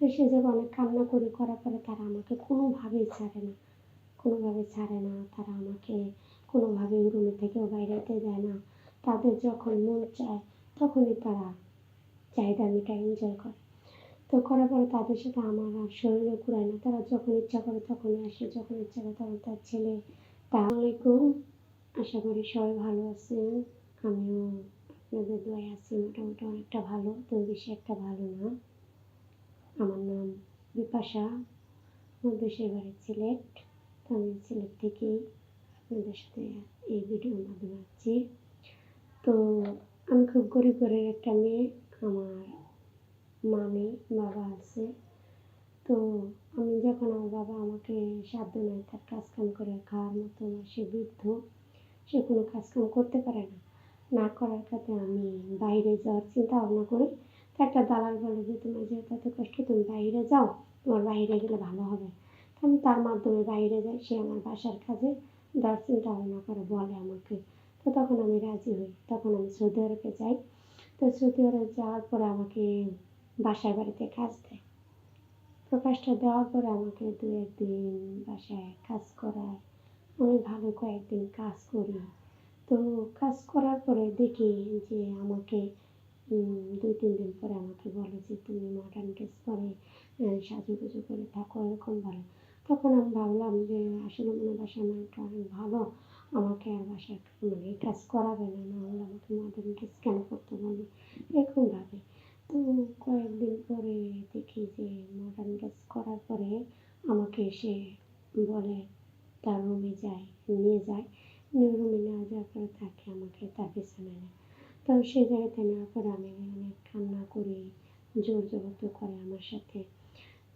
তো সে যে অনেক কান্না করার পরে তারা আমাকে কোনোভাবেই ছাড়ে না, কোনোভাবে ছাড়ে না। তারা আমাকে কোনোভাবেই রুমের থেকেও বাইরে হতে দেয় না। তাদের যখন মন চায় তখনই তারা চাহিদা মেটায়, এনজয় করে। তো করার পরে তাদের সাথে আমার আর শরীরও কুলায় না। তারা যখন ইচ্ছা করে তখনই আসে, যখন ইচ্ছা করে তখন তার ছেলে। আসসালামু আলাইকুম, আশা করি সবাই ভালো আছেন। আমিও আপনাদের দোয়ায় আছি, মোটামুটি অনেকটা ভালো, তো বেশি একটা ভালো না। আমার নাম বিপাশা, আমার দেশের বাড়ি সিলেট। তো আমি সিলেট থেকেই আপনাদের সাথে এই ভিডিওর মাধ্যমে আসছি। তো আমি খুব গরিব ঘরের একটা মেয়ে। আমার মা নেই, বাবা আছে। তো আমি যখন আমার বাবা আমাকে সাধ্য নেয় তার কাজকাম করে খাওয়ার মতো, সে বৃদ্ধ, সে কোনো কাজকাম করতে পারে না। না করার কারণে আমি বাইরে যাওয়ার চিন্তা ভাবনা করি। তো একটা দালাল বলে যে তোমার যেহেতু এত কষ্ট, তুমি বাইরে যাও, তোমার বাইরে গেলে ভালো হবে। তো আমি তার মাধ্যমে বাইরে যাই, সে আমার বাসার কাজে দেওয়ার চিন্তা ভাবনা করে বলে আমাকে। তো তখন আমি রাজি হই, তখন আমি সৌদি আরবে যাই। তো সৌদি আরবে যাওয়ার পরে আমাকে বাসার বাড়িতে কাজ দেয়। তো কাজটা দেওয়ার পরে আমাকে 2-1 দিন বাসায় কাজ করায়। আমি ভালো কয়েকদিন কাজ করি। তো কাজ করার পরে দেখি যে আমাকে 2-3 দিন পরে আমাকে বলে যে তুমি মডার্ন ড্রেস পরে সাজুগুজু করে থাকো, এরকম বলে। তখন আমি ভাবলাম যে আসলে মনে হয় বাসার মালিকটা অনেক ভালো, আমাকে আর বাসার মানে কাজ করাবে না, না হলে আমাকে মডার্ন ড্রেস কেন করতে বলবে, এরকম ভাবে। তো কয়েকদিন পরে দেখি যে মডার্ন ড্রেস করার পরে আমাকে এসে বলে তার রুমে নিয়ে যায়। রুমে নেওয়া যাওয়ার পরে তাকে আমাকে তার বিছানায় নেয়। তো সেই জায়গাতে নেওয়ার পরে আমি অনেক কান্না করি, জোর জবরদস্তি করে আমার সাথে।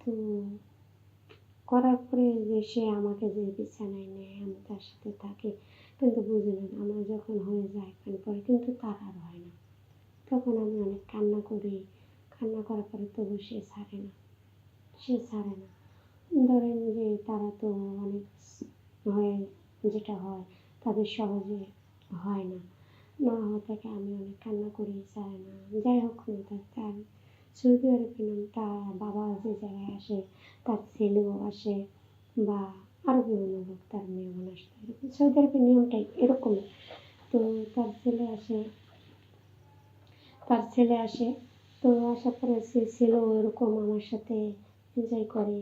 তো করার পরে যে সে আমাকে যে বিছানায় নেয়, আমি তার সাথে থাকি, কিন্তু বুঝে নেন আমার যখন হয়ে যায় একদিন পরে, কিন্তু তার আর হয় না। তখন আমি অনেক কান্না করি, কান্না করার পরে তবু সে ছাড়ে না, সে ছাড়ে না। ধরেন যে তারা তো অনেক হয়, যেটা হয় তাদের সহজে হয় না, না হওয়া থেকে আমি অনেক কান্না করি, চায় না। যাই হোক না, তার সৌদি আরবে পেলাম, তার বাবা যে জায়গায় আসে তার ছেলেও আসে, বা আরও বিভিন্ন লোক, তার মেহমান আসতো, এরকম সৌদি আরবের নিয়মটাই এরকমই। তো তার ছেলে আসে, তো আসার পরে সে ছেলেও এরকম আমার সাথে এনজয় করে,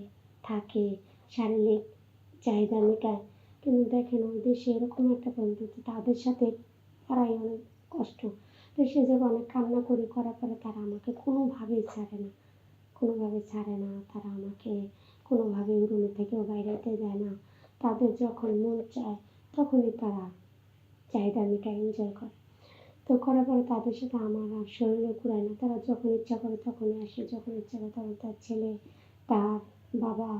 থাকে, শারীরিক চাহিদা মেটায়। কিন্তু দেখেন ওই দেশে এরকম একটা পদ্ধতি, তাদের সাথে করাই অনেক কষ্ট। তো সে যখন অনেক কান্না করার পরে তারা আমাকে কোনোভাবেই ছাড়ে না, কোনোভাবে ছাড়ে না। তারা আমাকে কোনোভাবেই রুমের থেকেও বাইরে হতে দেয় না। তাদের যখন মন চায় তখনই তারা চাহিদা মেটায়, এনজয় করে। তো করার পরে তাদের সাথে আমার আর শরীরও কুলায় না। তারা যখন ইচ্ছা করে তখনই আসে, যখন ইচ্ছা করে তখন তার ছেলে, তার বাবা,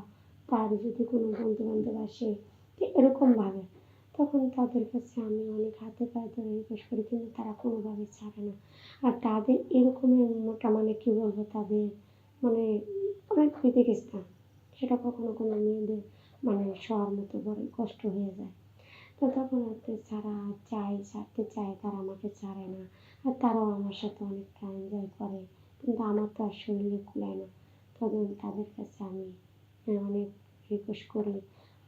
তার যদি কোনো বন্ধু-বান্ধব আসে, তো এরকমভাবে। তখন তাদের কাছে আমি অনেক হাতে পায়ে ধরে রিকোয়েস্ট করি, কিন্তু তারা কোনোভাবে ছাড়ে না। আর তাদের এরকমের মোটা মানে কী বলবো, তাদের মানে অনেক বিতিকিস্তান। সেটা কখনো কোনো মেয়েদের মানে সওয়ার মতো বড়ই কষ্ট হয়ে যায়। তো তখন ওকে ছাড়তে চায়, তারা আমাকে ছাড়ে না। আর তারাও আমার সাথে অনেকটা এনজয় করে, কিন্তু আমার তো আর শরীরে কুলায় না। তখন তাদের কাছে আমি অনেক রিকোয়েস্ট করি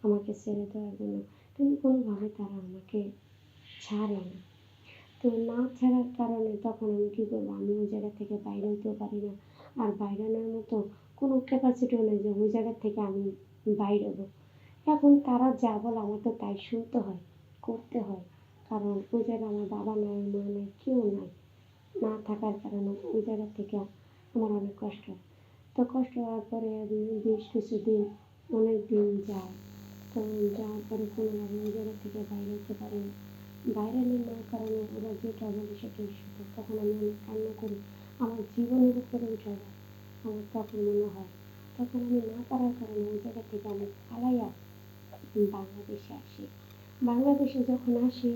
আমাকে ছেড়ে দেওয়ার জন্য, কিন্তু কোনোভাবে তারা আমাকে ছাড়ে না। তো না ছাড়ার কারণে তখন আমি কী করবো, আমি ওই জায়গা থেকে বাইরে হতেও পারি না। আর বাইরানোর মতো কোনো ক্যাপাসিটিও নেই যে ওই জায়গা থেকে আমি বাইরে হবো। এখন তারা যা বলে আমার তো তাই শুনতে হয়, করতে হয়। কারণ ওই জায়গায় আমার বাবা নাই, মা নাই, কেউ নাই। না থাকার কারণে ওই জায়গা থেকে আমার অনেক কষ্ট হয়। তো কষ্ট হওয়ার পরে বেশ কিছুদিন, অনেক দিন যায়। তো যাওয়ার পরে কোনোভাবে ওই জায়গা থেকে বাইরে হতে পারি না। বাইরে না কারণে ওরা যেটা বলে সেটাই সত্য। তখন আমি অনেক কান্না করি, আমার জীবনের উপরে উঠে যায়। আমার তখন মনে হয়, তখন আমি না পারার কারণে ওই জায়গা থেকে আমি পালাইয়া বাংলাদেশে আসি। বাংলাদেশে যখন আসি,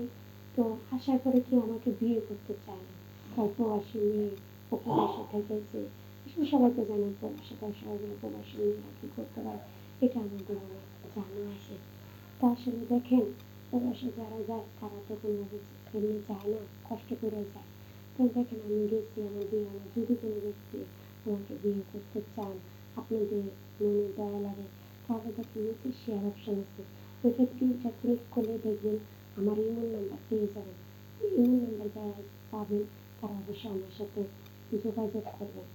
তো আসার পরে কেউ আমাকে বিয়ে করতে চায় না। তাই প্রবাসী মেয়ে, প্রবাসে থেকেছে, আসলে সবাই তো জানে প্রবাসে তাই সহজে প্রবাসী মেয়েরা কী করতে পারে, এটা আমাদের অনেক জানা আছে। তা আসলে দেখেন, প্রবাসে যারা যায় তারা তো কোনোভাবে এমনি যায় না, কষ্ট করে যায়। তো দেখেন আমি গেছি, আমার বিয়ে হয় না। যদি কোনো ব্যক্তি আমাকে বিয়ে করতে চান, আপনাদের মনে দয়া লাগে তাহলে দেখুন নিচে শেয়ার অপশন আছে, ওইটা 3টা ক্লিক করলে দেখবেন আমার ইমেল নাম্বার পেয়ে যাবেন। ইমেল নাম্বার যারা পাবেন তারা অবশ্যই আমার সাথে যোগাযোগ করবেন।